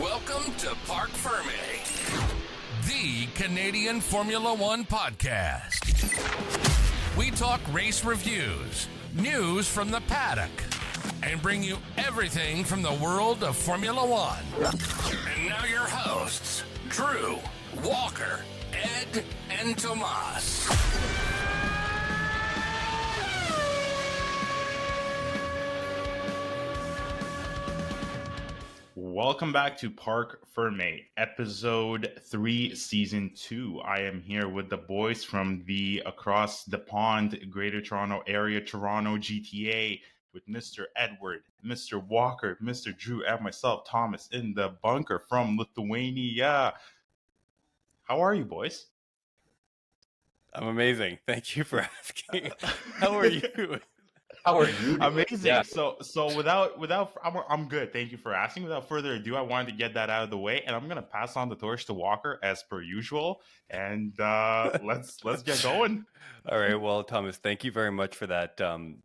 Welcome to Parc Ferm, the Canadian Formula One podcast. We talk race reviews, news from the paddock, and bring you everything from the world of Formula One. And now your hosts, Drew, Walker, Ed, and Tomas. Welcome back to Parc Ferm, episode 3, season 2. I am here with the boys from the across the pond, Greater Toronto Area, Toronto GTA, with Mr. Edward, Mr. Walker, Mr. Drew, and myself, Thomas, in the bunker from Lithuania. How are you, boys? I'm amazing. Thank you for asking. How are you? How are you? Amazing. Yeah. So I'm good. Thank you for asking. Without further ado, I wanted to get that out of the way, and I'm gonna pass on the torch to Walker as per usual. And let's get going. All right. Well, Thomas, thank you very much for that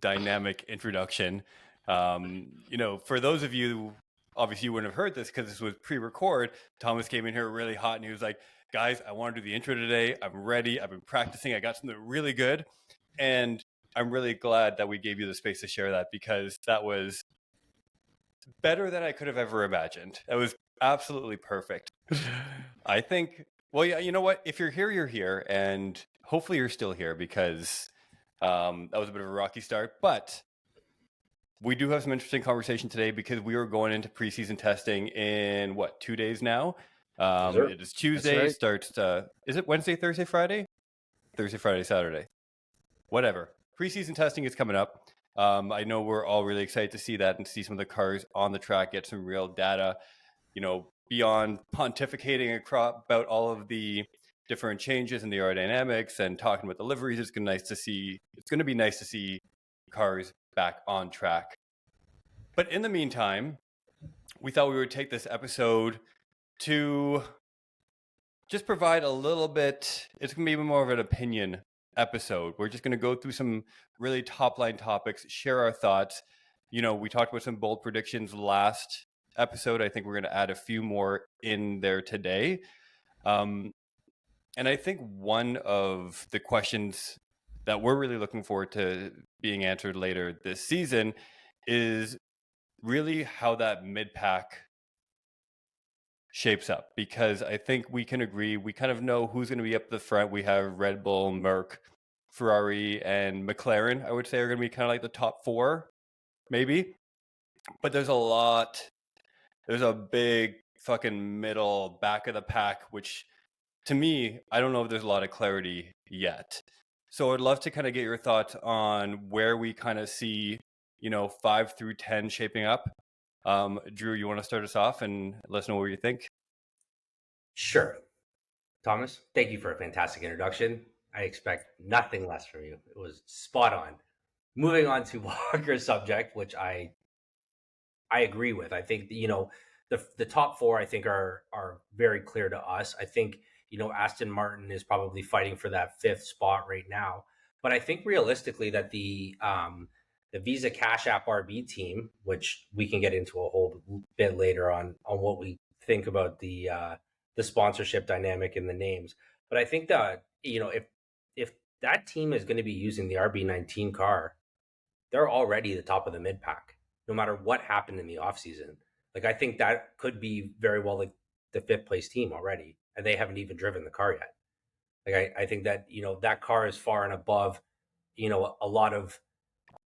dynamic introduction. For those of you, obviously you wouldn't have heard this because this was pre-record. Thomas came in here really hot, and he was like, "Guys, I want to do the intro today. I'm ready. I've been practicing. I got something really good," and I'm really glad that we gave you the space to share that, because that was better than I could have ever imagined. That was absolutely perfect. I think, well, yeah, you know what? If you're here, you're here. And hopefully you're still here, because that was a bit of a rocky start. But we do have some interesting conversation today, because we are going into preseason testing in, 2 days now? It is Tuesday. Right. Starts, is it Wednesday, Thursday, Friday? Thursday, Friday, Saturday. Whatever. Preseason testing is coming up. I know we're all really excited to see that and see some of the cars on the track, get some real data, beyond pontificating about all of the different changes in the aerodynamics and talking about the liveries. It's going to be nice to see cars back on track. But in the meantime, we thought we would take this episode to just provide a little bit. It's going to be more of an opinion episode. We're just going to go through some really top line topics, share our thoughts. We talked about some bold predictions last episode. I think we're going to add a few more in there today. And I think one of the questions that we're really looking forward to being answered later this season is really how that mid-pack shapes up, because I think we can agree, we kind of know who's going to be up the front. We have Red Bull, Merc, Ferrari, and McLaren, I would say, are going to be kind of like the top 4, maybe. But there's a big fucking middle, back of the pack, which to me, I don't know if there's a lot of clarity yet. So I'd love to kind of get your thoughts on where we kind of see, 5 through 10 shaping up. Drew, you want to start us off and let us know what you think? Sure. Thomas, thank you for a fantastic introduction. I expect nothing less from you. It was spot on. Moving on to Walker's subject, which I agree with. I think, the top 4, I think, are very clear to us. I think, Aston Martin is probably fighting for that 5th spot right now. But I think realistically that the Visa Cash App RB team, which we can get into a whole bit later on what we think about the sponsorship dynamic and the names. But I think that, if that team is going to be using the RB19 car, they're already the top of the mid pack, no matter what happened in the offseason. Like, I think that could be very well like the 5th place team already, and they haven't even driven the car yet. Like, I think that, that car is far and above, a lot of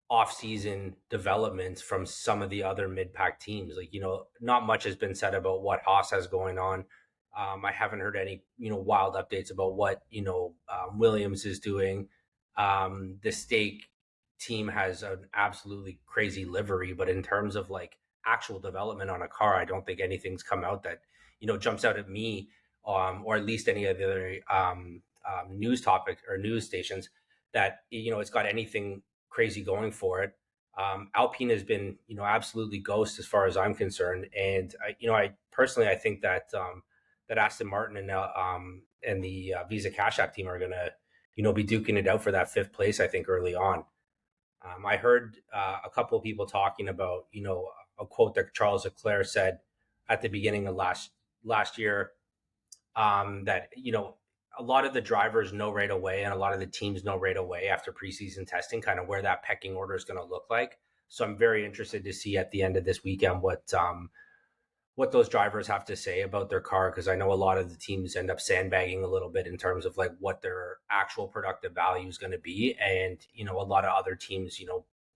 off-season developments from some of the other mid-pack teams. Like, not much has been said about what Haas has going on. I haven't heard any, wild updates about what, Williams is doing. The Stake team has an absolutely crazy livery, but in terms of like actual development on a car, I don't think anything's come out that, jumps out at me, or at least any of the other news topics or news stations that, it's got anything crazy going for it. Alpine has been, absolutely ghost as far as I'm concerned. And I personally, I think that that Aston Martin and the Visa Cash App team are going to, be duking it out for that 5th place, I think, early on. I heard a couple of people talking about, a quote that Charles Leclerc said at the beginning of last year, that a lot of the drivers know right away, and a lot of the teams know right away after preseason testing, kind of where that pecking order is going to look like. So I'm very interested to see at the end of this weekend what those drivers have to say about their car, because I know a lot of the teams end up sandbagging a little bit in terms of like what their actual productive value is going to be. And, a lot of other teams,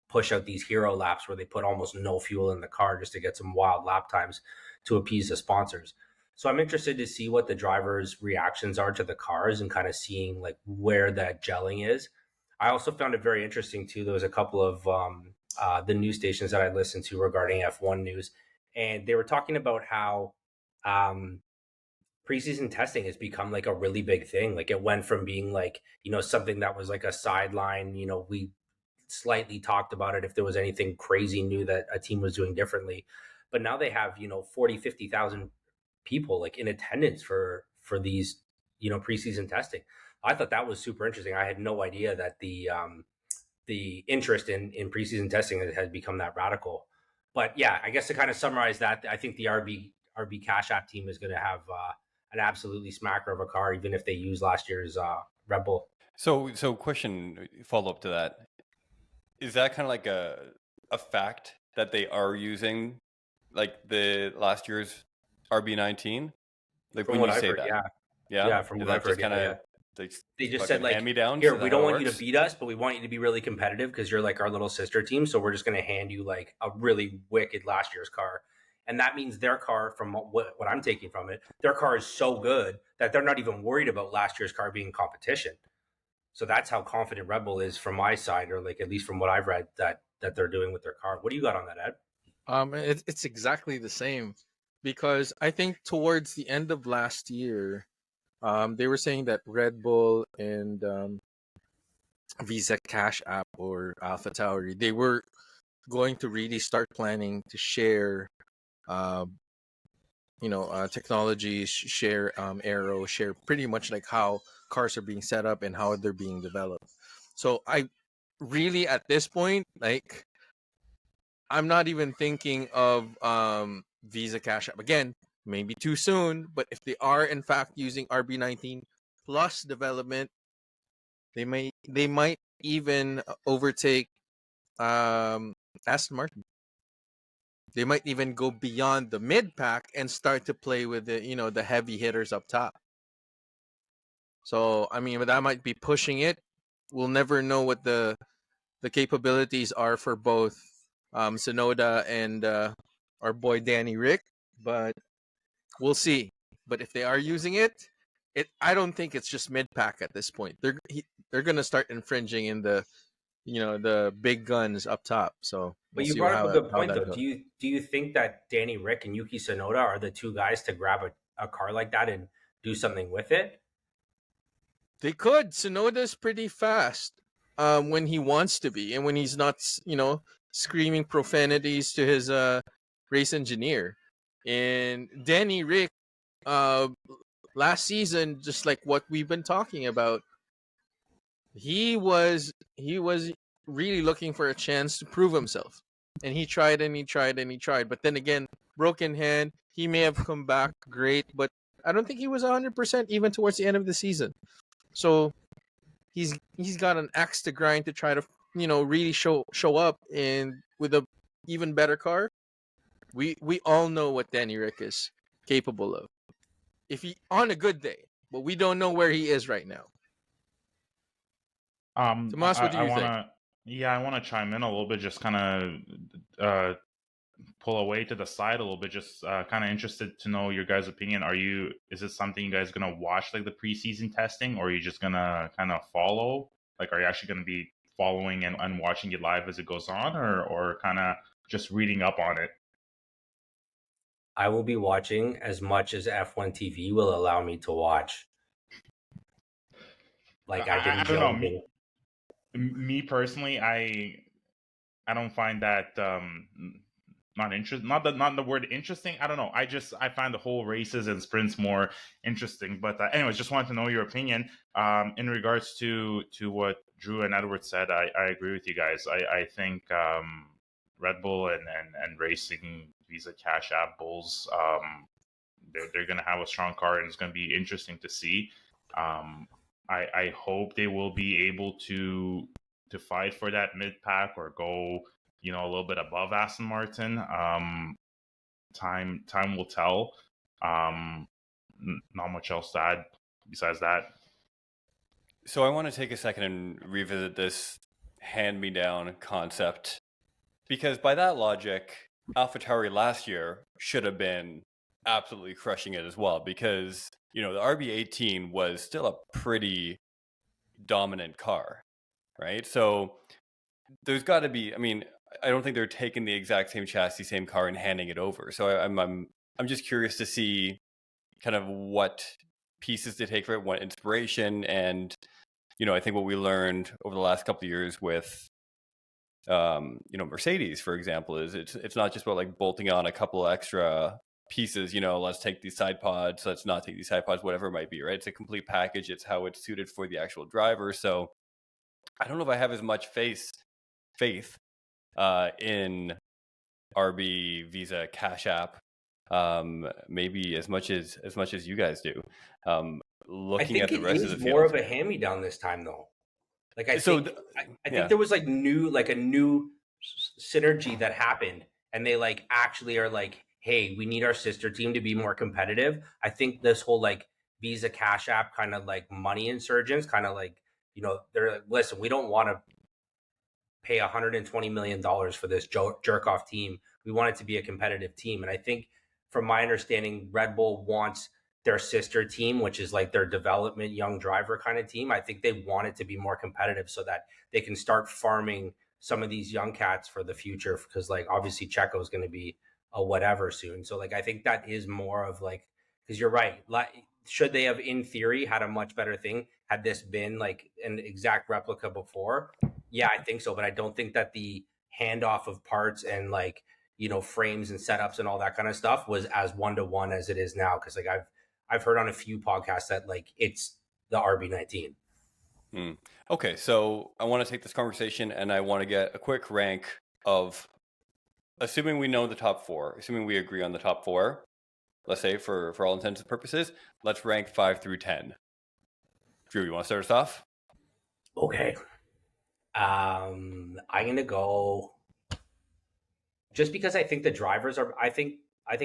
push out these hero laps where they put almost no fuel in the car just to get some wild lap times to appease the sponsors. So I'm interested to see what the drivers' reactions are to the cars and kind of seeing like where that gelling is. I also found it very interesting too. There was a couple of the news stations that I listened to regarding F1 news, and they were talking about how preseason testing has become like a really big thing. Like it went from being like, something that was like a sideline, we slightly talked about it if there was anything crazy new that a team was doing differently. But now they have, 40, 50,000 people like in attendance for these, preseason testing. I thought that was super interesting. I had no idea that the interest in preseason testing has become that radical. But yeah, I guess to kind of summarize that, I think the RB Cash App team is going to have an absolutely smacker of a car, even if they use last year's Red Bull. So question follow up to that. Is that kind of like a fact that they are using like the last year's RB19? Like From when what you I've say heard, that, yeah, from is what that I've just heard, kind yeah. of They just said like, hand-me-downs? here, Is we that how don't it want you to works? beat us, but we want you to be really competitive because you're like our little sister team. So we're just going to hand you like a really wicked last year's car. And that means their car, from what I'm taking from it, their car is so good that they're not even worried about last year's car being competition. So that's how confident Red Bull is from my side, or like at least from what I've read that they're doing with their car. What do you got on that, Ed? It's exactly the same, because I think towards the end of last year, they were saying that Red Bull and Visa Cash App or AlphaTauri, they were going to really start planning to share, uh, technologies, share aero, share pretty much like how cars are being set up and how they're being developed. So I really, at this point, like, I'm not even thinking of Visa Cash App again. Maybe too soon, but if they are in fact using RB19 plus development, they might even overtake Aston Martin. They might even go beyond the mid pack and start to play with the heavy hitters up top. So I mean, that might be pushing it. We'll never know what the capabilities are for both Sonoda and our boy Danny Rick, but we'll see. But if they are using it, I don't think it's just mid pack at this point. They're gonna start infringing in the big guns up top. So But we'll you see brought how up a good how point, that though. goes. Do you think that Danny Rick and Yuki Tsunoda are the two guys to grab a car like that and do something with it? They could. Sonoda's pretty fast when he wants to be, and when he's not, screaming profanities to his race engineer. And Danny Rick, uh, last season, just like what we've been talking about, he was really looking for a chance to prove himself, and he tried and he tried and he tried. But then again, broken hand. He may have come back great, but I don't think he was 100% even towards the end of the season. So he's got an axe to grind to try to really show up in with a even better car. We all know what Danny Rick is capable of if he on a good day, but we don't know where he is right now. Tomas, what do I you think? wanna, yeah, I wanna chime in a little bit, just kind of pull away to the side a little bit. Just kind of interested to know your guys' opinion. Is it something you guys gonna watch like the preseason testing, or are you just gonna kind of follow? Like, are you actually gonna be following and watching it live as it goes on, or kind of just reading up on it? I will be watching as much as F1 TV will allow me to watch. Like I've been I don't know. joking. Me personally, I don't find that not not the word interesting. I don't know. I find the whole races and sprints more interesting. But anyways, just wanted to know your opinion in regards to what Drew and Edward said. I agree with you guys. I think Red Bull and racing Visa Cash App Bulls. They're going to have a strong car, and it's going to be interesting to see. I hope they will be able to fight for that mid pack or go, a little bit above Aston Martin. Time will tell. Not much else to add besides that. So I want to take a second and revisit this hand-me-down concept, because by that logic, AlphaTauri last year should have been absolutely crushing it as well, because the RB18 was still a pretty dominant car, right? So there's got to be. I mean, I don't think they're taking the exact same chassis, same car, and handing it over. So I'm just curious to see kind of what pieces to take for it, what inspiration, and I think what we learned over the last couple of years with Mercedes, for example, is it's not just about like bolting on a couple extra pieces, let's take these side pods, let's not take these side pods, whatever it might be, right? It's a complete package. It's how it's suited for the actual driver. So I don't know if I have as much faith in RB Visa Cash App, maybe as much as you guys do. Looking at the rest of the field, more of a hand-me-down this time, though. Like I think there was like a new synergy that happened, and they like actually are like, hey, we need our sister team to be more competitive. I think this whole like Visa Cash App kind of like money insurgents, kind of like, they're like, listen, we don't want to pay $120 million for this jerk off team. We want it to be a competitive team. And I think from my understanding, Red Bull wants their sister team, which is like their development young driver kind of team. I think they want it to be more competitive so that they can start farming some of these young cats for the future. Because like, obviously Checo is going to be a whatever soon. So like, I think that is more of like, because you're right. Like, should they have in theory had a much better thing had this been like an exact replica before? Yeah, I think so. But I don't think that the handoff of parts and like, frames and setups and all that kind of stuff was as one-to-one as it is now. Because like I've heard on a few podcasts that like it's the RB19. Okay, so I want to take this conversation and I want to get a quick rank of, assuming we know the top four, assuming we agree on the top four, let's say for all intents and purposes, let's rank 5 through 10. Drew, you want to start us off? Okay. I'm going to go, just because I think the drivers are, I think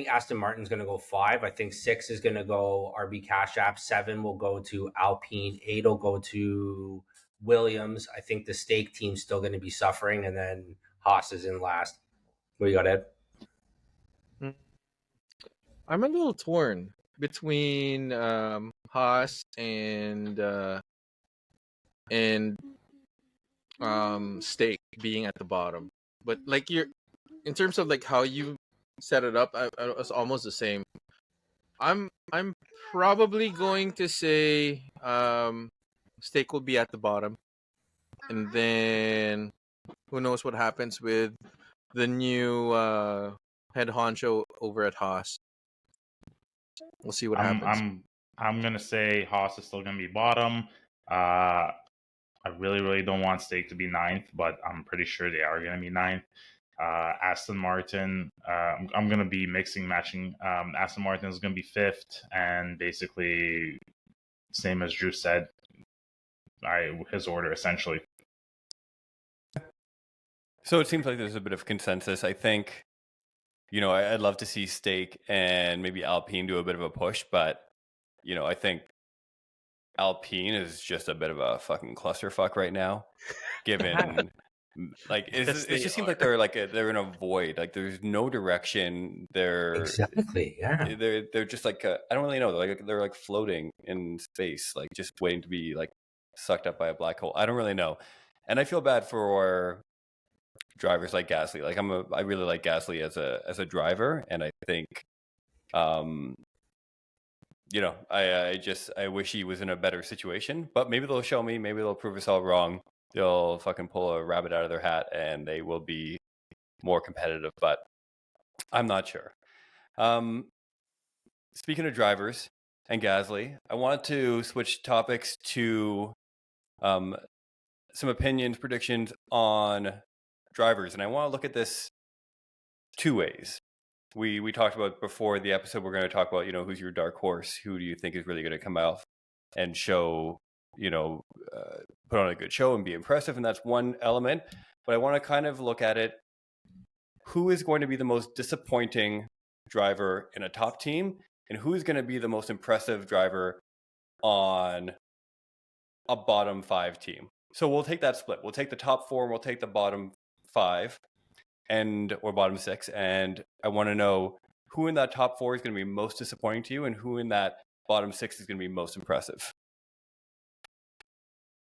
Aston Martin's going to go 5. I think 6 is going to go RB Cash App. 7 will go to Alpine. 8 will go to Williams. I think the stake team's still going to be suffering, and then Haas is in last. What do you got, Ed? I'm a little torn between Haas and stake being at the bottom. But like in terms of like how you set it up, I was almost the same. I'm probably going to say stake will be at the bottom, and then who knows what happens with the new head honcho over at Haas. We'll see what happens. I'm gonna say Haas is still gonna be bottom. I really don't want stake to be 9th, but I'm pretty sure they are gonna be 9th. Aston Martin, I'm going to be matching. Aston Martin is going to be 5th, and basically, same as Drew said, his order essentially. So it seems like there's a bit of consensus. I think, I'd love to see Stake and maybe Alpine do a bit of a push, but, I think Alpine is just a bit of a fucking clusterfuck right now, given... Like it just seems like they're in a void. Like there's no direction. Exactly, yeah. They're just like I don't really know. They're like floating in space, like just waiting to be like sucked up by a black hole. I don't really know, and I feel bad for drivers like Gasly. Like I really like Gasly as a driver, and I think, I wish he was in a better situation. But maybe they'll show me. Maybe they'll prove us all wrong. They'll fucking pull a rabbit out of their hat and they will be more competitive, but I'm not sure. Speaking of drivers and Gasly, I wanted to switch topics to some opinions, predictions on drivers. And I want to look at this two ways. we talked about before the episode, we're going to talk about, who's your dark horse? Who do you think is really going to come out and show, put on a good show and be impressive? And that's one element. But I want to kind of look at it. Who is going to be the most disappointing driver in a top team? And who is going to be the most impressive driver on a bottom 5 team? So we'll take that split. We'll take the top 4 and we'll take the bottom 5 or bottom 6. And I want to know who in that top 4 is going to be most disappointing to you and who in that bottom 6 is going to be most impressive.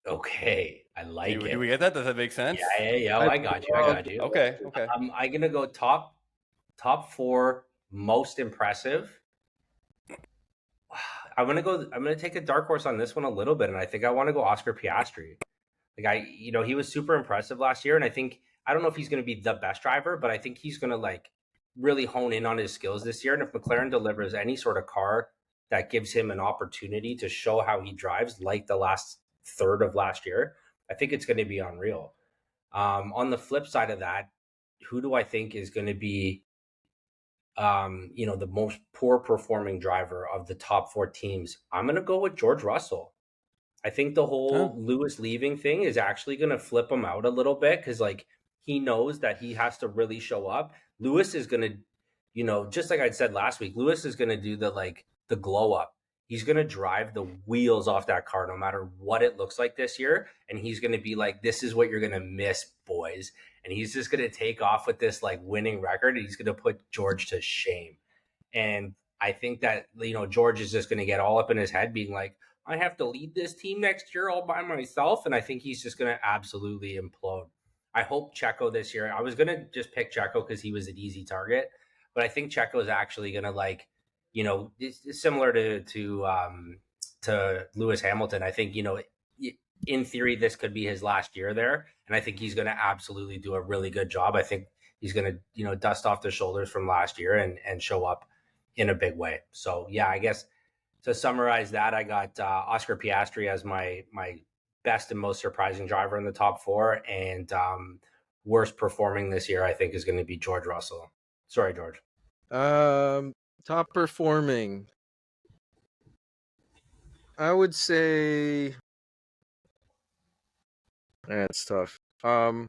Okay, I like it. Do we get that? Does that make sense? Yeah. I got you. Okay. I'm gonna go top 4 most impressive. I'm gonna take a dark horse on this one a little bit, and I think I want to go Oscar Piastri. He was super impressive last year, and I don't know if he's gonna be the best driver, but I think he's gonna really hone in on his skills this year. And if McLaren delivers any sort of car that gives him an opportunity to show how he drives, like the last third of last year, I think it's going to be unreal. On the flip side of that, who do I think is going to be, the most poor performing driver of the top 4 teams? I'm going to go with George Russell. I think the whole Lewis leaving thing is actually going to flip him out a little bit because he knows that he has to really show up. Lewis is going to, just like I said last week, Lewis is going to do the glow up. He's going to drive the wheels off that car no matter what it looks like this year. And he's going to be like, this is what you're going to miss, boys. And he's just going to take off with this winning record. And he's going to put George to shame. And I think that, George is just going to get all up in his head being like, I have to lead this team next year all by myself. And I think he's just going to absolutely implode. I hope Checo this year. I was going to just pick Checo because he was an easy target. But I think Checo is actually going to it's similar to Lewis Hamilton. I think, in theory, this could be his last year there. And I think he's going to absolutely do a really good job. I think he's going to, dust off the shoulders from last year and show up in a big way. So, yeah, I guess to summarize that, I got Oscar Piastri as my best and most surprising driver in the top 4. And worst performing this year, I think, is going to be George Russell. Sorry, George. Top performing, I would say that's tough. I'm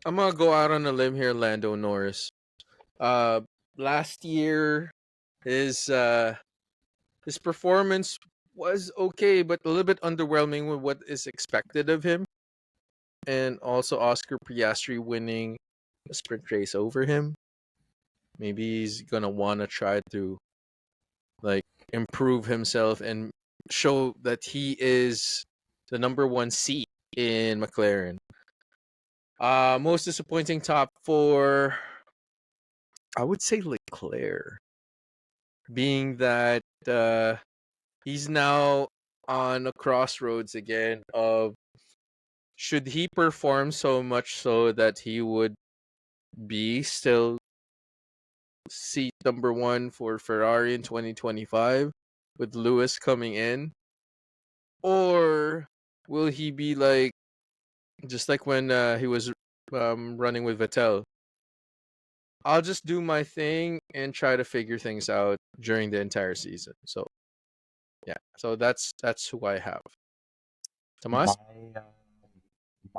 gonna go out on a limb here, Lando Norris. Last year, his performance was okay, but a little bit underwhelming with what is expected of him. And also Oscar Piastri winning a sprint race over him. Maybe he's gonna want to try to improve himself and show that he is the number 1 seat in McLaren. Most disappointing top 4, I would say Leclerc, being that he's now on a crossroads again of should he perform so much so that he would be still seat number 1 for Ferrari in 2025 with Lewis coming in, or will he be just like when he was running with Vettel? I'll just do my thing and try to figure things out during the entire season. So yeah, so that's who I have. Tomas?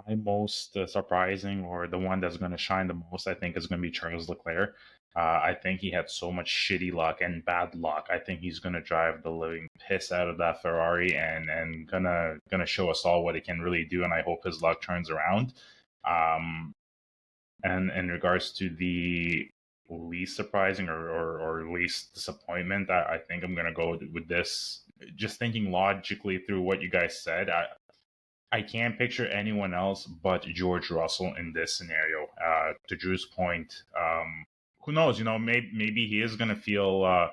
My most surprising, or the one that's going to shine the most, I think, is going to be Charles Leclerc. I think he had so much shitty luck and bad luck. I think he's going to drive the living piss out of that Ferrari and gonna show us all what he can really do. And I hope his luck turns around. And in regards to the least surprising or least disappointment, I think I'm going to go with this. Just thinking logically through what you guys said, I can't picture anyone else but George Russell in this scenario. To Drew's point, who knows? Maybe he is going to feel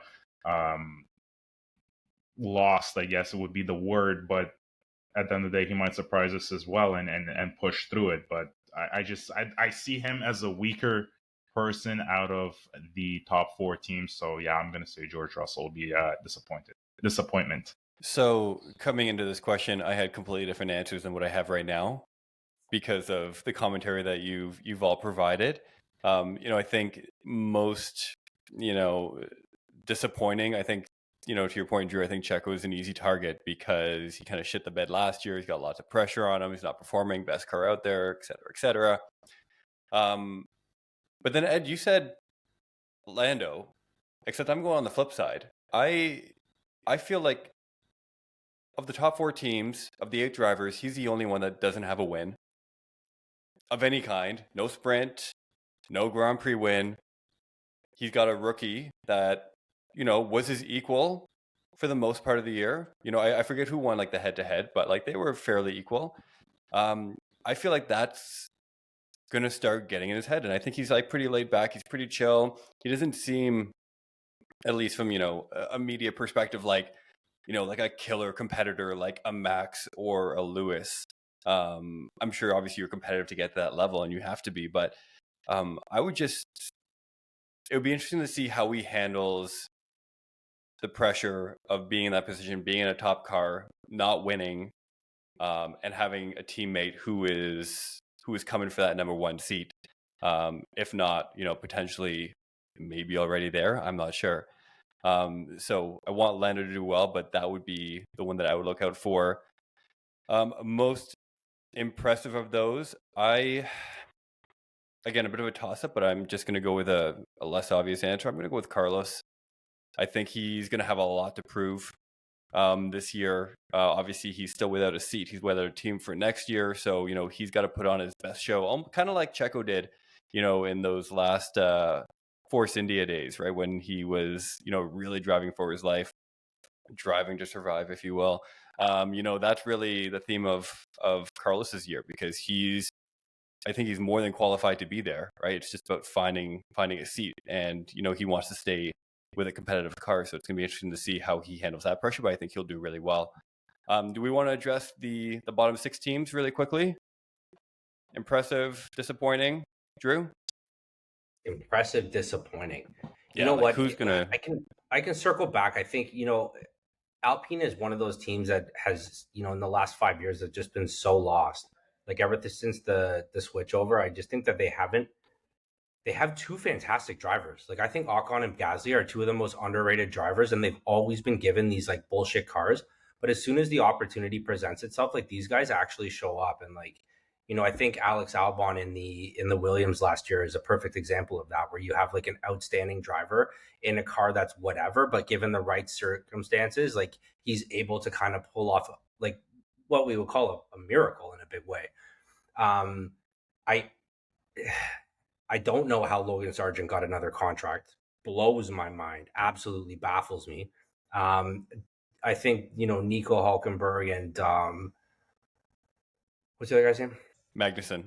lost, I guess it would be the word. But at the end of the day, he might surprise us as well and push through it. But I see him as a weaker person out of the top 4 teams. So yeah, I'm going to say George Russell will be disappointment. So coming into this question, I had completely different answers than what I have right now because of the commentary that you've all provided. I think most, disappointing. I think, to your point, Drew, I think Checo is an easy target because he kind of shit the bed last year. He's got lots of pressure on him. He's not performing, best car out there, et cetera, et cetera. But then, Ed, you said Lando, except I'm going on the flip side. I feel like of the top 4 teams, of the 8 drivers, he's the only one that doesn't have a win of any kind. No sprint, no Grand Prix win. He's got a rookie that, was his equal for the most part of the year. I forget who won like the head-to-head, but like they were fairly equal. I feel like that's going to start getting in his head. And I think he's like pretty laid back. He's pretty chill. He doesn't seem, at least from, a media perspective, like a killer competitor, like a Max or a Lewis. I'm sure obviously you're competitive to get to that level and you have to be, but it would be interesting to see how he handles the pressure of being in that position, being in a top car, not winning, and having a teammate who is coming for that number 1 seat. If not, potentially maybe already there. I'm not sure. So I want Lando to do well, but that would be the one that I would look out for. Most impressive of those, again, a bit of a toss-up, but I'm just going to go with a less obvious answer. I'm going to go with Carlos. I think he's going to have a lot to prove this year. Obviously, he's still without a seat. He's without a team for next year. So, he's got to put on his best show, kind of like Checo did, in those last Force India days, right? When he was, really driving for his life, driving to survive, if you will. That's really the theme of Carlos's year, because I think he's more than qualified to be there, right? It's just about finding a seat, and he wants to stay with a competitive car, so it's gonna be interesting to see how he handles that pressure. But I think he'll do really well. Do we want to address the bottom 6 teams really quickly? Impressive, disappointing, Drew? Impressive, disappointing. You know what? Who's gonna? I can circle back. I think Alpine is one of those teams that has in the last 5 years have just been so lost. Like ever since the switch over, I just think that they have 2 fantastic drivers. Like I think Ocon and Gasly are 2 of the most underrated drivers, and they've always been given these like bullshit cars. But as soon as the opportunity presents itself, like these guys actually show up. And like, I think Alex Albon in the Williams last year is a perfect example of that, where you have like an outstanding driver in a car that's whatever, but given the right circumstances, like he's able to kind of pull off like what we would call a miracle in a big way. I don't know how Logan Sargent got another contract. Blows my mind. Absolutely baffles me. I think, Nico Hulkenberg and what's the other guy's name? Magnussen.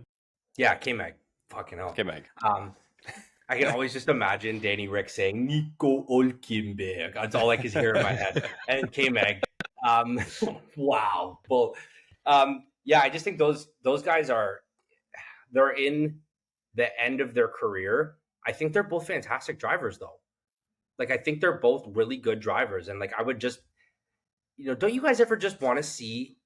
Yeah, K-Mag. Fucking hell. K-Mag. I can always just imagine Danny Rick saying Nico Hulkenberg. That's all I can hear in my head. And K-Mag. Wow. Well, yeah, I just think those guys they're in the end of their career. I think they're both fantastic drivers, though. Like, I think they're both really good drivers. And like, I would just, don't you guys ever just want to see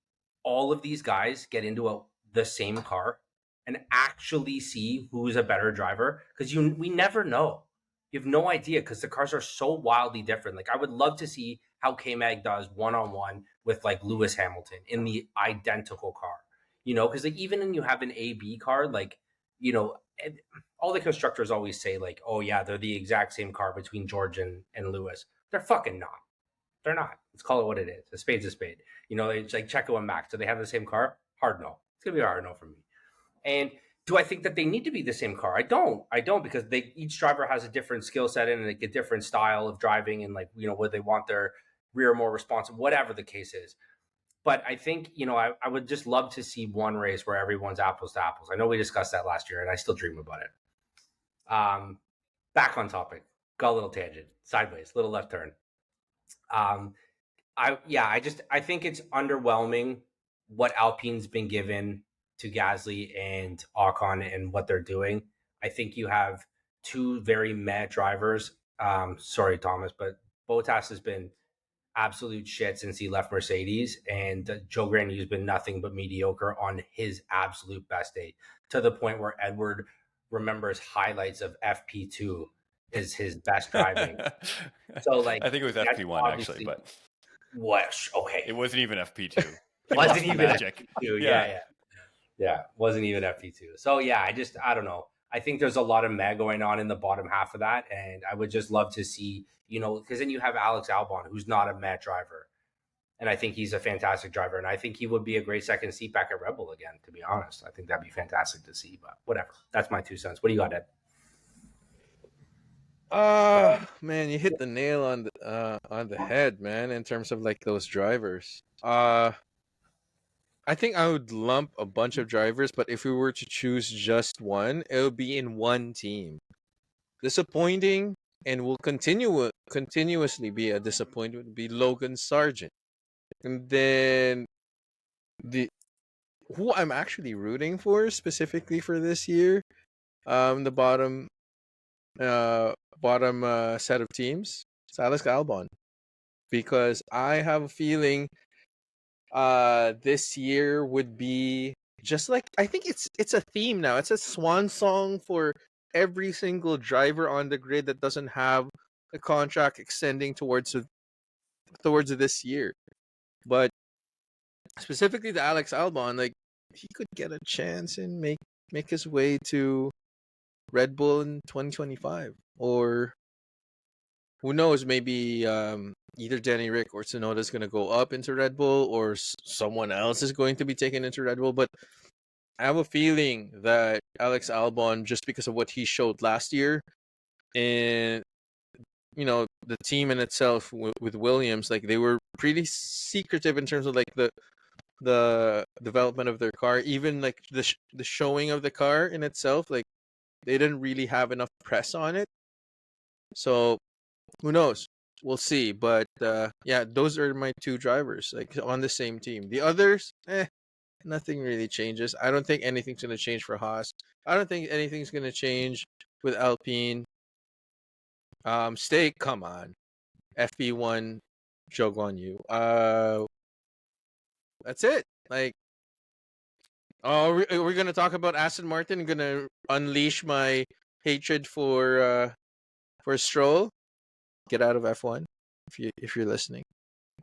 all of these guys get into the same car and actually see who's a better driver? Because we never know. You have no idea, because the cars are so wildly different. Like, I would love to see how K-Mag does one-on-one with like Lewis Hamilton in the identical car. Because like, even when you have an AB car, like, all the constructors always say like, oh yeah, they're the exact same car between George and Lewis. They're fucking not. They're not. Let's call it what it is. A spade's a spade. It's like Checo and Max. Do they have the same car? Hard no. It's gonna be a hard no for me. And do I think that they need to be the same car? I don't, because each driver has a different skill set and like a different style of driving, and like, where they want their rear more responsive, whatever the case is. But I think, I would just love to see one race where everyone's apples to apples. I know we discussed that last year, and I still dream about it. Back on topic. Got a little tangent. Sideways. Little left turn. I think it's underwhelming what Alpine's been given to Gasly and Ocon and what they're doing. I think you have 2 very meh drivers. Sorry, Thomas, but Bottas has been absolute shit since he left Mercedes, and Joe Graney's been nothing but mediocre on his absolute best day, to the point where Edward remembers highlights of FP2 is his best driving. So like I think it was that's FP1 actually, obviously but what okay. it wasn't even FP2. Wasn't even magic. FP2. Yeah. Wasn't even FP2. So yeah, I don't know. I think there's a lot of meh going on in the bottom half of that, and I would just love to see, because then you have Alex Albon, who's not a meh driver, and I think he's a fantastic driver, and I think he would be a great second seat back at Red Bull again. To be honest, I think that'd be fantastic to see. But whatever, that's my 2 cents. What do you got, Ed? Man, you hit the nail on the head, man, in terms of like those drivers. I think I would lump a bunch of drivers, but if we were to choose just one, it would be in one team. Disappointing and will continuously be a disappointment would be Logan Sargent. And then who I'm actually rooting for specifically for this year, the bottom set of teams, it's Alex Albon, because I have a feeling this year would be just like, I think it's a theme now. It's a swan song for every single driver on the grid that doesn't have a contract extending towards this year. But specifically the Alex Albon, like he could get a chance and make his way to Red Bull in 2025, or who knows, maybe either Danny Rick or Tsunoda is going to go up into Red Bull, or someone else is going to be taken into Red Bull. But I have a feeling that Alex Albon, just because of what he showed last year, and the team in itself with Williams, like they were pretty secretive in terms of like the development of their car, even like the showing of the car in itself, like they didn't really have enough press on it. So who knows? We'll see. But yeah, those are my 2 drivers, like on the same team. The others, nothing really changes. I don't think anything's going to change for Haas. I don't think anything's going to change with Alpine. Stake, come on. FP1, joke on you. That's it. Like, we're going to talk about Aston Martin. I'm going to unleash my hatred for Stroll. Get out of F1 if you're listening.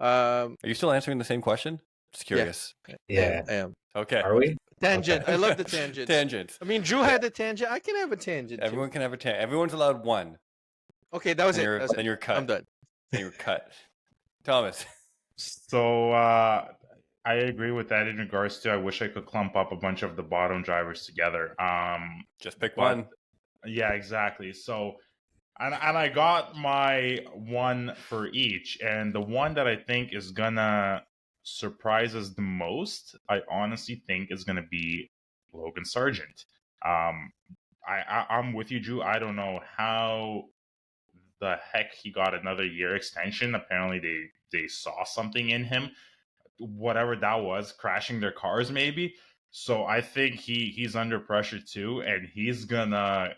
Are you still answering the same question? Just curious. Yeah. I am. Okay. Are we? Tangent. Okay. I love the tangent. Tangent. I mean, Drew had the tangent. I can have a tangent. Everyone too. can have a tangent. Everyone's allowed one. Okay, that was Then it. you're, That was then it. you're cut. I'm done. Then you're cut. Thomas. So I agree with that in regards to I wish I could clump up a bunch of the bottom drivers together. Just pick but- one. Yeah, exactly. So and I got my one for each, and the one that I think is gonna surprise us the most, I honestly think is gonna be Logan Sargent. I'm with you, Drew. I don't know how the heck he got another year extension. Apparently they saw something in him, whatever that was, crashing their cars maybe. So I think he's under pressure too, and he's gonna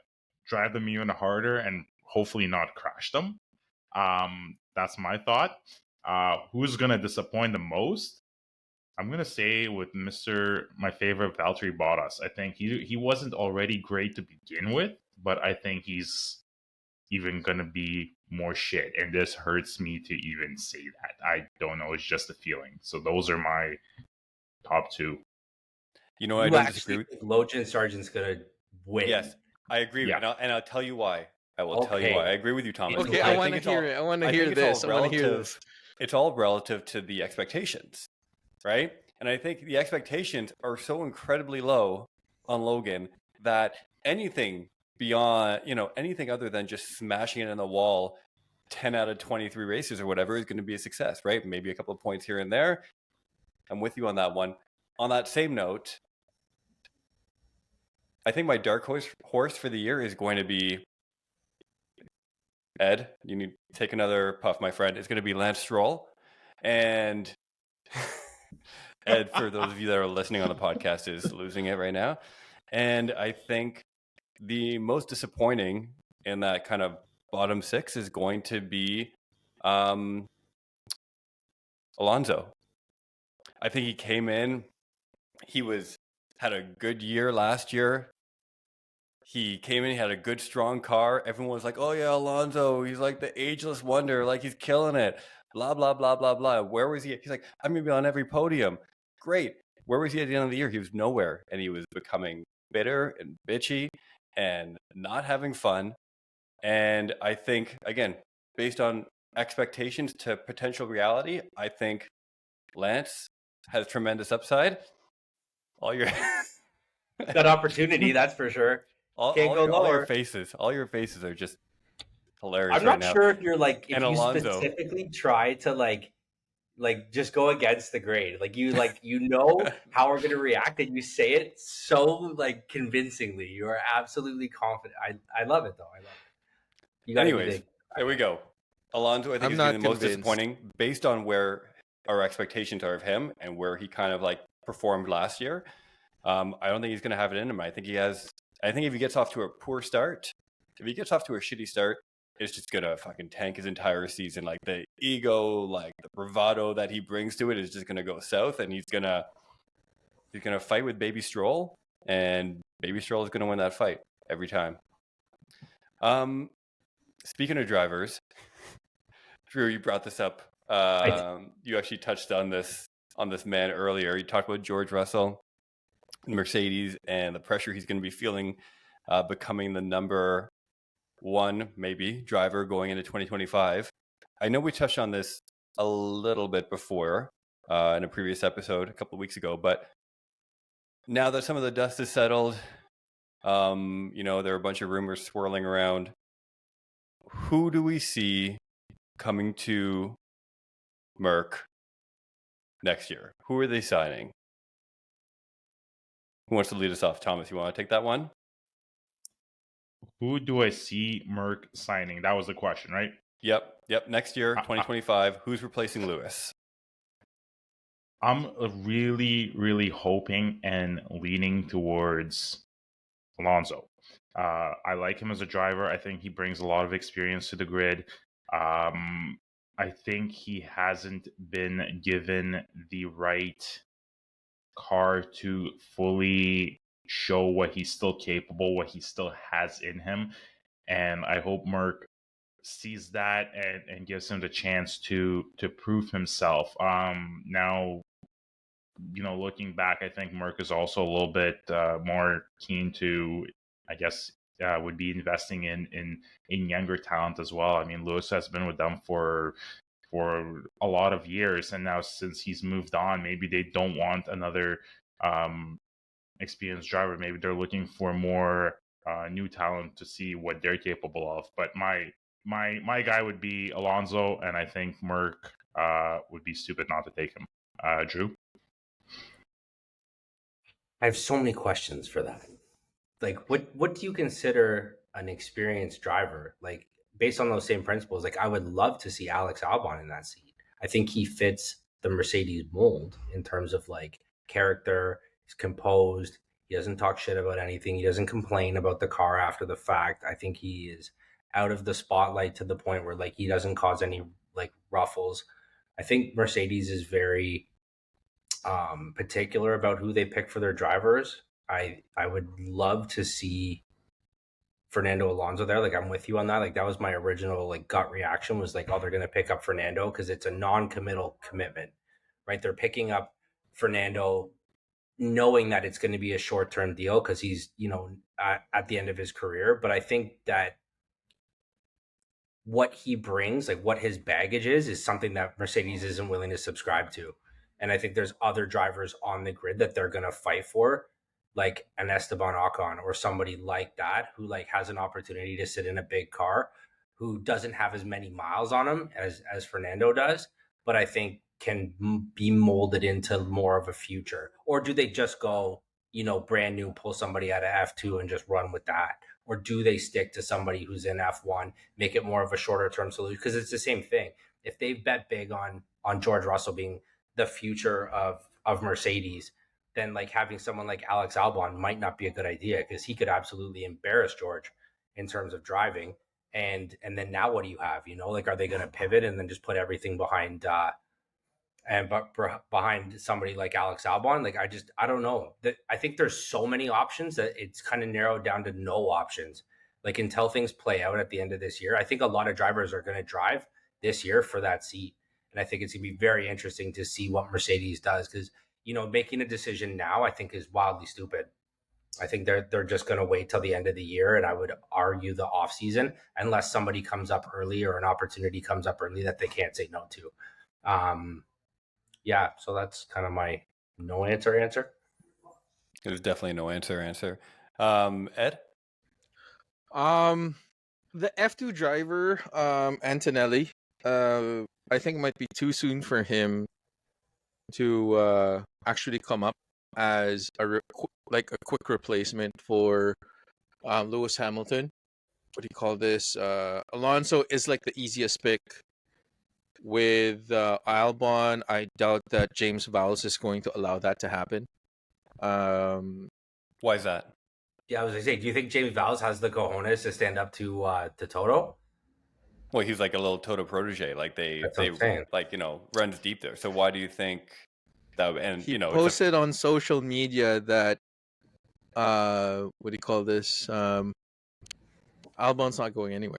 drive them even harder and hopefully not crash them. That's my thought. Who's gonna disappoint the most? I'm gonna say with my favorite Valtteri Bottas. I think he wasn't already great to begin with, but I think he's even gonna be more shit, and this hurts me to even say that. I don't know, it's just a feeling. So those are my top 2. You know, I You don't actually disagree. think Logan Sargent's gonna win? Yes, I agree. Yeah. And I'll tell you why. I will tell you why. I agree with you, Thomas. Okay, Okay, I I want think to it's hear all- it. I want to I hear think it's this. all I want to hear relative. this. It's all relative to the expectations, right? And I think the expectations are so incredibly low on Logan that anything beyond, anything other than just smashing it in the wall 10 out of 23 races or whatever is going to be a success, right? Maybe a couple of points here and there. I'm with you on that one. On that same note, I think my dark horse for the year is going to be Ed. You need to take another puff, my friend. It's going to be Lance Stroll. And Ed, for those of you that are listening on the podcast, is losing it right now. And I think the most disappointing in that kind of bottom 6 is going to be Alonso. I think he came in. He had a good year last year. he came in, he had a good, strong car. Everyone was like, oh, yeah, Alonso, he's like the ageless wonder. Like, he's killing it. Blah, blah, blah, blah, blah. Where was he? He's like, I'm going to be on every podium. Great. Where was he at the end of the year? He was nowhere. And he was becoming bitter and bitchy and not having fun. And I think, again, based on expectations to potential reality, I think Lance has tremendous upside. All your That opportunity, that's for sure. all Can't go your lower. faces are just hilarious. I'm right not now. sure if you're like if And you Alonso. specifically try to like just go against the grade. Like you know how we're gonna react and you say it so like convincingly. You are absolutely confident. I love it though. I love it. You gotta Anyways, be there we go. Alonso, I think, I'm is not going to be the most convinced. disappointing based on where our expectations are of him and where he kind of like performed last year. I don't think he's going to have it in him. I think if he gets off to a poor start, if he gets off to a shitty start, it's just going to fucking tank his entire season. Like the ego, like the bravado that he brings to it is just going to go south, and he's going to fight with Baby Stroll, and Baby Stroll is going to win that fight every time. Speaking of drivers, Drew, you brought this up. You actually touched on this man earlier. You talked about George Russell, Mercedes, and the pressure he's going to be feeling, becoming the number one maybe driver going into 2025. I know we touched on this a little bit before in a previous episode a couple of weeks ago, but now that some of the dust is settled, there are a bunch of rumors swirling around. Who do we see coming to Merck next year? Who are they signing? Who wants to lead us off? Thomas, you want to take that one? Who do I see Merck signing? That was the question, right? Yep. Next year, 2025, who's replacing Lewis? I'm really, really hoping and leaning towards Alonso. I like him as a driver. I think he brings a lot of experience to the grid. I think he hasn't been given the right car to fully show what he's still capable, what he still has in him. And I hope Merck sees that and gives him the chance to prove himself. Now, looking back, I think Merck is also a little bit more keen to, I guess, would be investing in younger talent as well. I mean, Lewis has been with them for a lot of years, and now since he's moved on, maybe they don't want another experienced driver. Maybe they're looking for more new talent to see what they're capable of. But my guy would be Alonso, and I think Merck would be stupid not to take him. Drew? I have so many questions for that. Like, what do you consider an experienced driver? Like, based on those same principles, like I would love to see Alex Albon in that seat. I think he fits the Mercedes mold in terms of like character. He's composed. He doesn't talk shit about anything. He doesn't complain about the car after the fact. I think he is out of the spotlight to the point where like he doesn't cause any like ruffles. I think Mercedes is very particular about who they pick for their drivers. I would love to see Fernando Alonso there. Like I'm with you on that. Like that was my original like gut reaction was like, oh, they're going to pick up Fernando because it's a non-committal commitment, right? They're picking up Fernando knowing that it's going to be a short-term deal because he's, at the end of his career. But I think that what he brings, like what his baggage is something that Mercedes isn't willing to subscribe to. And I think there's other drivers on the grid that they're going to fight for, like an Esteban Ocon or somebody like that, who like has an opportunity to sit in a big car, who doesn't have as many miles on him as Fernando does, but I think can be molded into more of a future. Or do they just go, brand new, pull somebody out of F2 and just run with that? Or do they stick to somebody who's in F1, make it more of a shorter term solution? Because it's the same thing. If they bet big on George Russell being the future of Mercedes, then like having someone like Alex Albon might not be a good idea because he could absolutely embarrass George in terms of driving. And then now what do you have? Like, are they going to pivot and then just put everything behind and behind somebody like Alex Albon. Like I don't know. I think there's so many options that it's kind of narrowed down to no options. Like until things play out at the end of this year, I think a lot of drivers are going to drive this year for that seat, and I think it's going to be very interesting to see what Mercedes does, because making a decision now I think is wildly stupid. I think they're just going to wait till the end of the year, and I would argue the off season, unless somebody comes up early or an opportunity comes up early that they can't say no to. Yeah, so that's kind of my no answer. It was definitely no answer. Ed? The F2 driver, Antonelli, I think might be too soon for him to actually come up as a quick replacement for Lewis Hamilton. What do you call this? Alonso is like the easiest pick. With Albon, I doubt that James Vowles is going to allow that to happen. Why is that? Yeah, I was gonna say, do you think James Vowles has the cojones to stand up to Toto? Well, he's like a little Toto protege. Like they like runs deep there. So why do you think that? And he posted on social media that what do you call this? Albon's not going anywhere.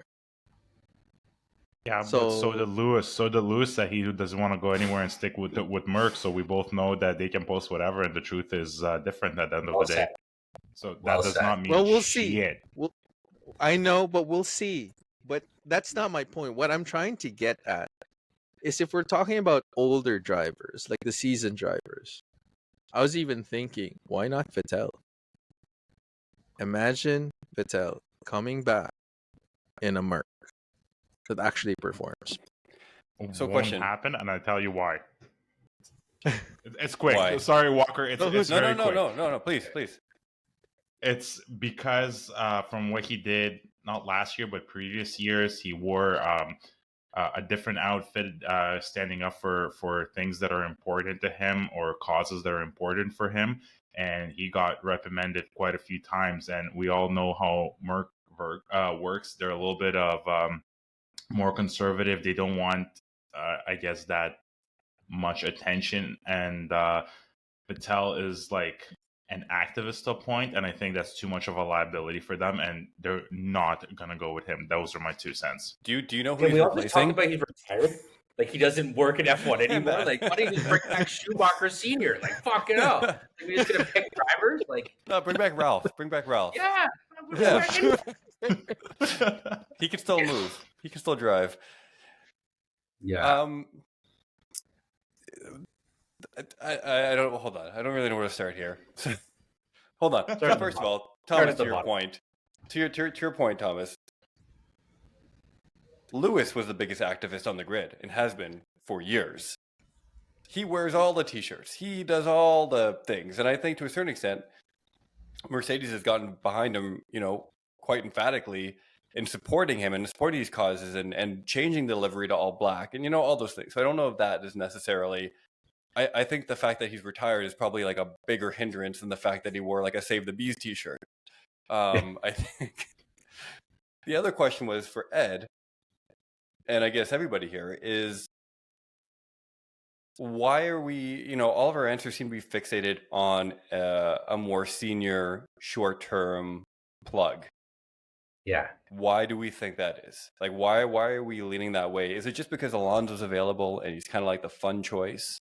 Yeah, but so did Lewis. So did Lewis that he doesn't want to go anywhere and stick with Merck. So we both know that they can post whatever, and the truth is different at the end of the day. So that does not mean we'll shit. see. I know, but we'll see. But that's not my point. What I'm trying to get at is if we're talking about older drivers, like the seasoned drivers, I was even thinking, why not Vettel? Imagine Vettel coming back in a Merc that actually performs. So won't question happen, and I tell you why. It's quick. Why? Sorry, Walker. It's very quick. No. Please. It's because from what he did, not last year but previous years, he wore a different outfit, standing up for things that are important to him or causes that are important for him, and he got reprimanded quite a few times. And we all know how Merc works. They're a little bit of more conservative. They don't want, I guess, that much attention. And Vettel is like an activist to a point, and I think that's too much of a liability for them, and they're not gonna go with him. Those are my 2 cents. Do you know who Can he's we also replacing? talk about he's retired? Like he doesn't work in F1 anymore. man. Like why don't you just bring back Schumacher Senior? Like fuck it up. Like, we're just gonna pick drivers. Like No, bring back Ralph. yeah. He can still move. He can still drive. Yeah. I don't. Hold on. I don't really know where to start here. Hold on. Start at the First of bottom. all, Start Thomas, at the to your bottom. point. To your point, Thomas. Lewis was the biggest activist on the grid and has been for years. He wears all the t-shirts. He does all the things, and I think to a certain extent, Mercedes has gotten behind him, quite emphatically in supporting him and supporting these causes and changing the livery to all black and all those things. So I don't know if that is necessarily. I think the fact that he's retired is probably like a bigger hindrance than the fact that he wore like a Save the Bees t-shirt. I think the other question was for Ed, and I guess everybody here, is why are we, all of our answers seem to be fixated on a more senior short-term plug. Yeah. Why do we think that is? Like, why are we leaning that way? Is it just because Alonso's available and he's kind of like the fun choice,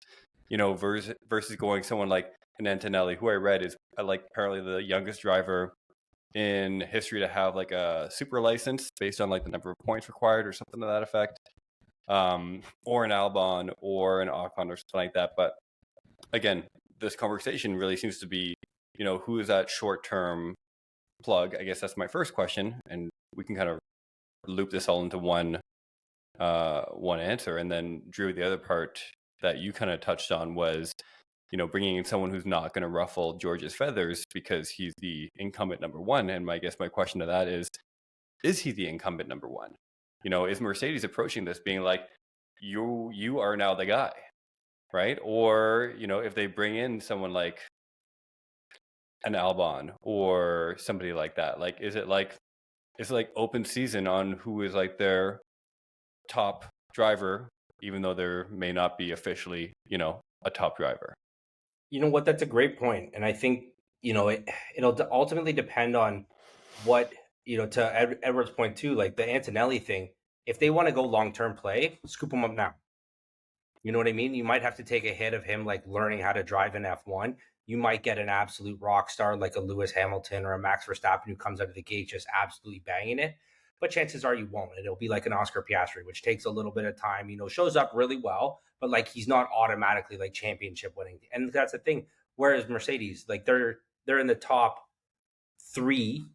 versus going someone like an Antonelli, who I read is apparently the youngest driver in history to have like a super license based on like the number of points required or something to that effect, or an Albon or an Ocon or something like that. But again, this conversation really seems to be, who is that short-term plug? I guess that's my first question, and we can kind of loop this all into one answer. And then Drew, the other part that you kind of touched on was, bringing in someone who's not going to ruffle George's feathers because he's the incumbent number one. And I guess my question to that is he the incumbent number one? Is Mercedes approaching this being like, you are now the guy, right? Or, if they bring in someone like an Albon or somebody like that, like, is it like open season on who is like their top driver even though there may not be officially, a top driver. You know what? That's a great point, and I think it'll ultimately depend on what To Edward's point too, like the Antonelli thing. If they want to go long term play, scoop him up now. You know what I mean? You might have to take a hit of him like learning how to drive in F1. You might get an absolute rock star like a Lewis Hamilton or a Max Verstappen who comes out of the gate just absolutely banging it. But chances are you won't. It'll be like an Oscar Piastri, which takes a little bit of time, shows up really well, but like he's not automatically like championship winning. And that's the thing. Whereas Mercedes, like they're in the top 3-4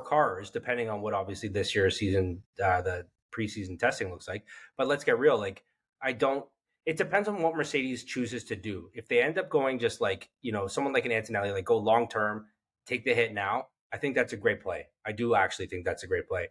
cars, depending on what obviously this year's season, the preseason testing looks like. But let's get real. Like it depends on what Mercedes chooses to do. If they end up going just like, someone like an Antonelli, like go long term, take the hit now, I think that's a great play. I do actually think that's a great play.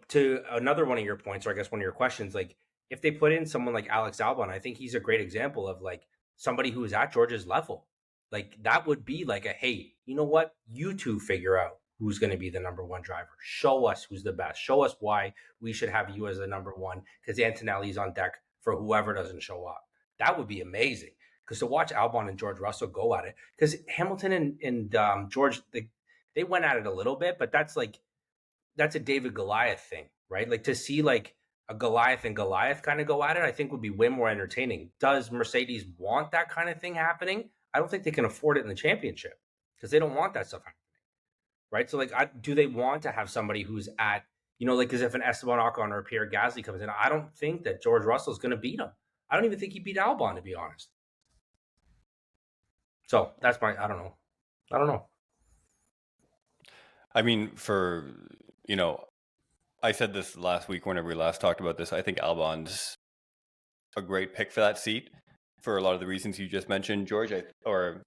To another one of your points, or I guess one of your questions, like if they put in someone like Alex Albon, I think he's a great example of like somebody who is at George's level. Like that would be like hey, you know what? You two figure out who's going to be the number one driver. Show us who's the best. Show us why we should have you as the number one, because Antonelli's on deck for whoever doesn't show up. That would be amazing. Because to watch Albon and George Russell go at it, because Hamilton and George, they went at it a little bit, but that's a David Goliath thing, right? Like to see like a Goliath and Goliath kind of go at it, I think would be way more entertaining. Does Mercedes want that kind of thing happening? I don't think they can afford it in the championship because they don't want that stuff happening, right? So like, do they want to have somebody who's at, because if an Esteban Ocon or a Pierre Gasly comes in, I don't think that George Russell is going to beat him. I don't even think he beat Albon, to be honest. So that's I don't know. I mean, I said this last week whenever we last talked about this. I think Albon's a great pick for that seat for a lot of the reasons you just mentioned, George, or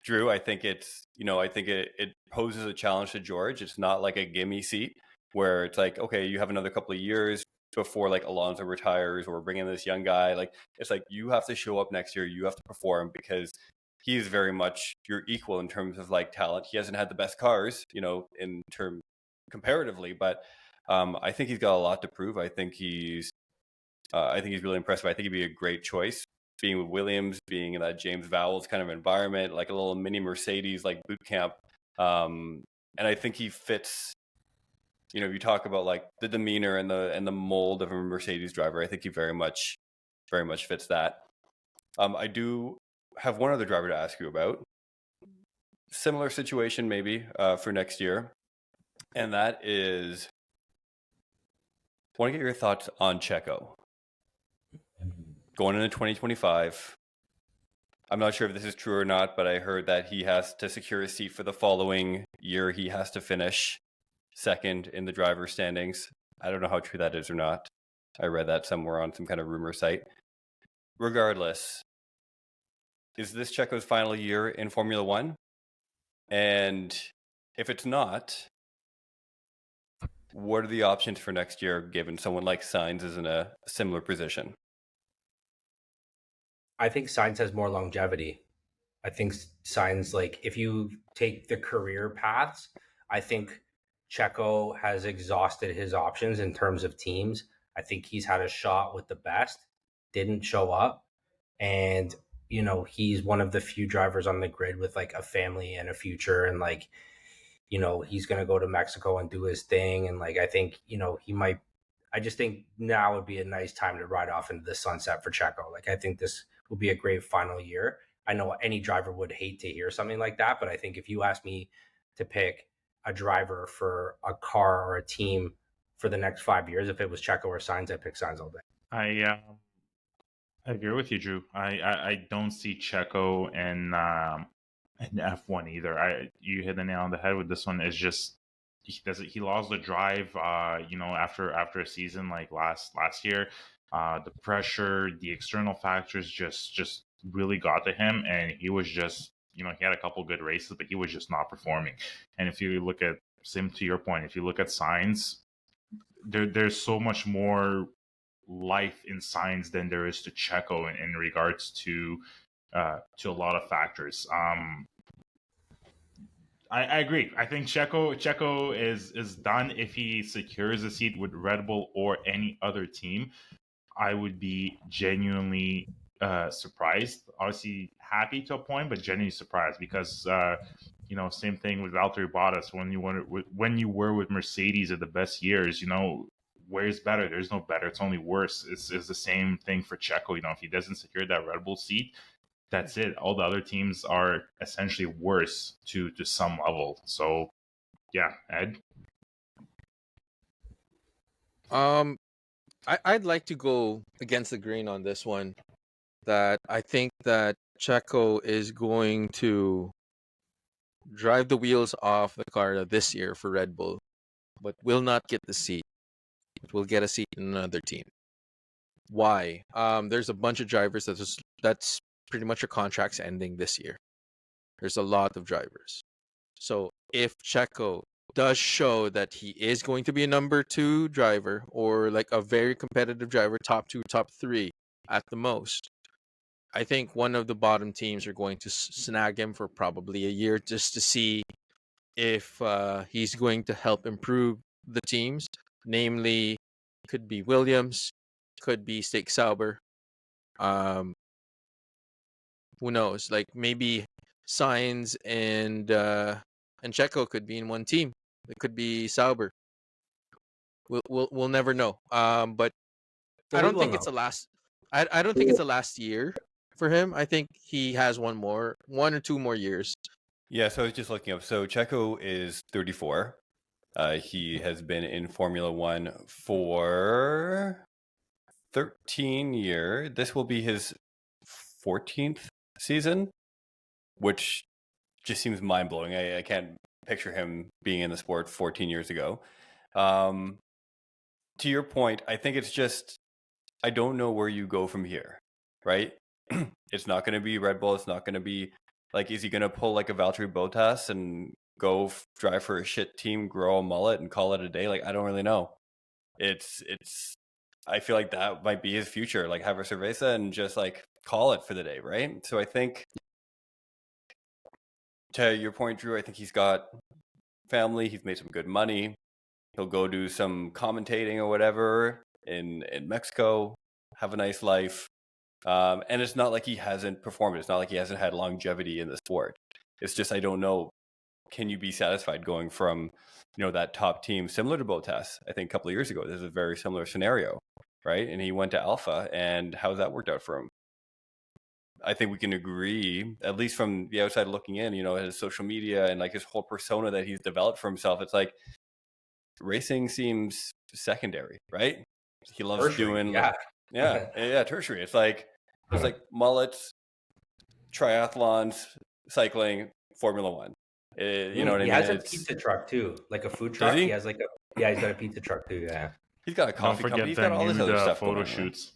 Drew. I think it's, it poses a challenge to George. It's not like a gimme seat where it's like, okay, you have another couple of years before like Alonso retires or bring in this young guy. Like, it's like, you have to show up next year. You have to perform because he is very much your equal in terms of like talent. He hasn't had the best cars, in term comparatively, but I think he's got a lot to prove. I think he's really impressive. I think he'd be a great choice, being with Williams, being in that James Vowles kind of environment, like a little mini Mercedes, like boot camp. And I think he fits. You talk about like the demeanor and the mold of a Mercedes driver. I think he very much fits that. I do have one other driver to ask you about. Similar situation maybe for next year, and that is, I want to get your thoughts on Checo going into 2025. I'm not sure if this is true or not, but I heard that he has to secure a seat for the following year. He has to finish second in the driver's standings. I don't know how true that is or not. I read that somewhere on some kind of rumor site. Regardless, is this Checo's final year in Formula One? And if it's not, what are the options for next year, given someone like Sainz is in a similar position? I think Sainz has more longevity. I think Sainz, like, if you take the career paths, I think Checo has exhausted his options in terms of teams. I think he's had a shot with the best, didn't show up. And, he's one of the few drivers on the grid with like a family and a future. And like, he's going to go to Mexico and do his thing. And like, I think, I just think now would be a nice time to ride off into the sunset for Checo. Like, I think this will be a great final year. I know any driver would hate to hear something like that, but I think if you ask me to pick a driver for a car or a team for the next 5 years, if it was Checo or Sainz, I'd pick Sainz all day. I agree with you, Drew. I don't see Checo in F1 either. You hit the nail on the head with this one. It's just he lost the drive. After a season like last year, the pressure, the external factors just really got to him, and he was just he had a couple good races, but he was just not performing. And if you look at Sim, to your point, if you look at Sainz, there's so much more life in Sainz than there is to Checo in regards to a lot of factors. I agree. I think Checo is done if he secures a seat with Red Bull or any other team. I would be genuinely surprised. Obviously, happy to a point, but genuinely surprised because same thing with Valtteri Bottas. When you were with Mercedes at the best years, where's better? There's no better. It's only worse. It's the same thing for Checo. If he doesn't secure that Red Bull seat, that's it. All the other teams are essentially worse to some level. So, yeah, Ed. I'd like to go against the grain on this one. That I think that Checo is going to drive the wheels off the car this year for Red Bull, but will not get the seat. But will get a seat in another team. Why? There's a bunch of drivers that's pretty much your contract's ending this year. There's a lot of drivers. So if Checo does show that he is going to be a number 2 driver or like a very competitive driver, top 2, top 3 at the most, I think one of the bottom teams are going to snag him for probably a year just to see if he's going to help improve the teams. Namely, could be Williams, could be Sauber. Who knows? Like maybe Sainz and Checo could be in one team. It could be Sauber. We'll never know. But I don't think it's the last. I don't think it's the last year for him. I think he has one or 2 more years. Yeah, so I was just looking up. So Checo is 34. He has been in Formula One for 13 years. This will be his 14th season, which just seems mind-blowing. I can't picture him being in the sport 14 years ago. To your point, I think it's just, I don't know where you go from here, right? It's not going to be Red Bull. It's not going to be, like, is he going to pull like a Valtteri Bottas and go drive for a shit team, grow a mullet and call it a day? Like, I don't really know. I feel like that might be his future. Like, have a cerveza and just like call it for the day, right? So I think, to your point, Drew, I think he's got family. He's made some good money. He'll go do some commentating or whatever in Mexico, have a nice life. And it's not like he hasn't performed. It's not like he hasn't had longevity in the sport. It's just, I don't know, can you be satisfied going from, that top team, similar to Bottas? I think a couple of years ago, there's a very similar scenario, right? And he went to Alpha, and how's that worked out for him? I think we can agree, at least from the outside looking in, his social media and like his whole persona that he's developed for himself. It's like racing seems secondary, right? He loves Tertiary, doing, yeah. Tertiary. It's like there's like mullets, triathlons, cycling, Formula One. You know what I mean? He has a pizza truck too, like a food truck. He has he's got a pizza truck too. Yeah. He's got a coffee company. He's got all this other stuff. Photo shoots.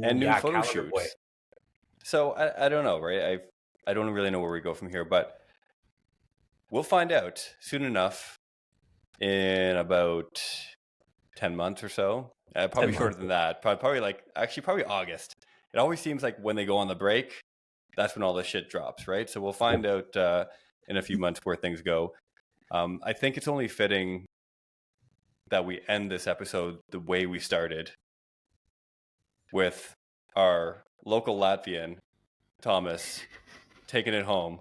And new photo shoots. Boy. So I don't know, right? I don't really know where we go from here, but we'll find out soon enough in about 10 months or so. Probably shorter than that. Probably August. It always seems like when they go on the break, that's when all the shit drops, right? So we'll find out in a few months where things go. I think it's only fitting that we end this episode the way we started, with our local Latvian, Thomas, taking it home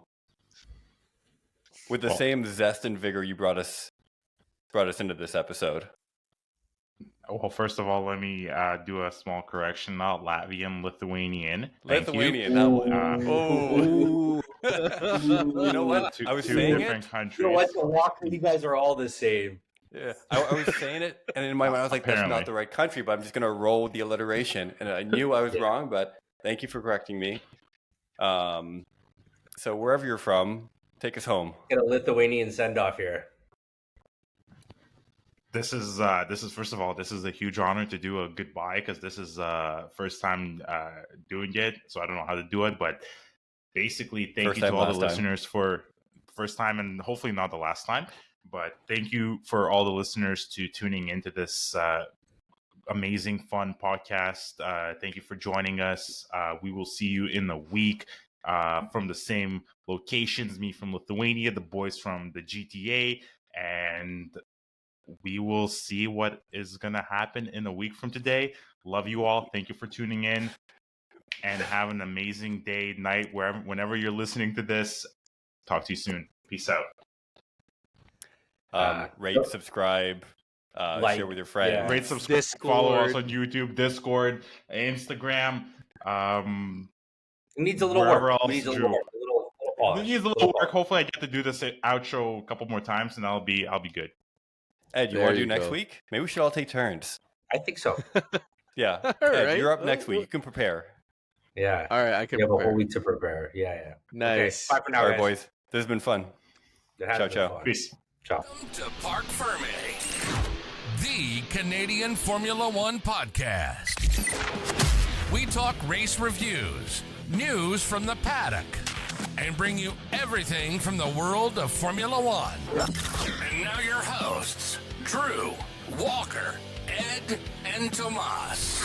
with the same zest and vigor you brought us into this episode. Well, first of all, let me do a small correction. Not Latvian, Lithuanian. Lithuanian, that one. You know what? I was saying different countries. You know what? The Walker, you guys are all the same. Yeah, I was saying it, and in my mind I was like, that's not the right country, but I'm just going to roll with the alliteration. And I knew I was wrong, but thank you for correcting me. So wherever you're from, take us home. Get a Lithuanian send-off here. This is first of all, this is a huge honor to do a goodbye, because this is first time doing it, so I don't know how to do it, but basically thank you to all the listeners for first time, and hopefully not the last time, but thank you for all the listeners to tuning into this amazing fun podcast. Thank you for joining us. We will see you in the week from the same locations, me from Lithuania, the boys from the GTA, and we will see what is going to happen in a week from today. Love you all. Thank you for tuning in, and have an amazing day, night, whenever you're listening to this. Talk to you soon. Peace out. Rate, subscribe, like, share with your friends. yeah. Rate, subscribe, Discord. follow us on YouTube, Discord, Instagram. It needs a little Wherever work. else, It needs a Drew. little pause. It needs a little work. Hopefully, I get to do this outro a couple more times, and I'll be good. Ed, you There want to you do next go. week? Maybe we should all take turns. I think so. Yeah. All Ed, right. you're up next week. You can prepare. Yeah. All right, I can You have a whole prepare. week to prepare. Yeah. Nice. Okay, bye for now, All right, guys. boys. This has been fun. It has Ciao, been ciao. fun. Peace. Ciao. Welcome to Parc Ferm, the Canadian Formula One podcast. We talk race reviews, news from the paddock, and bring you everything from the world of Formula One. And now your hosts, Drew, Walker, Ed, and Tomas.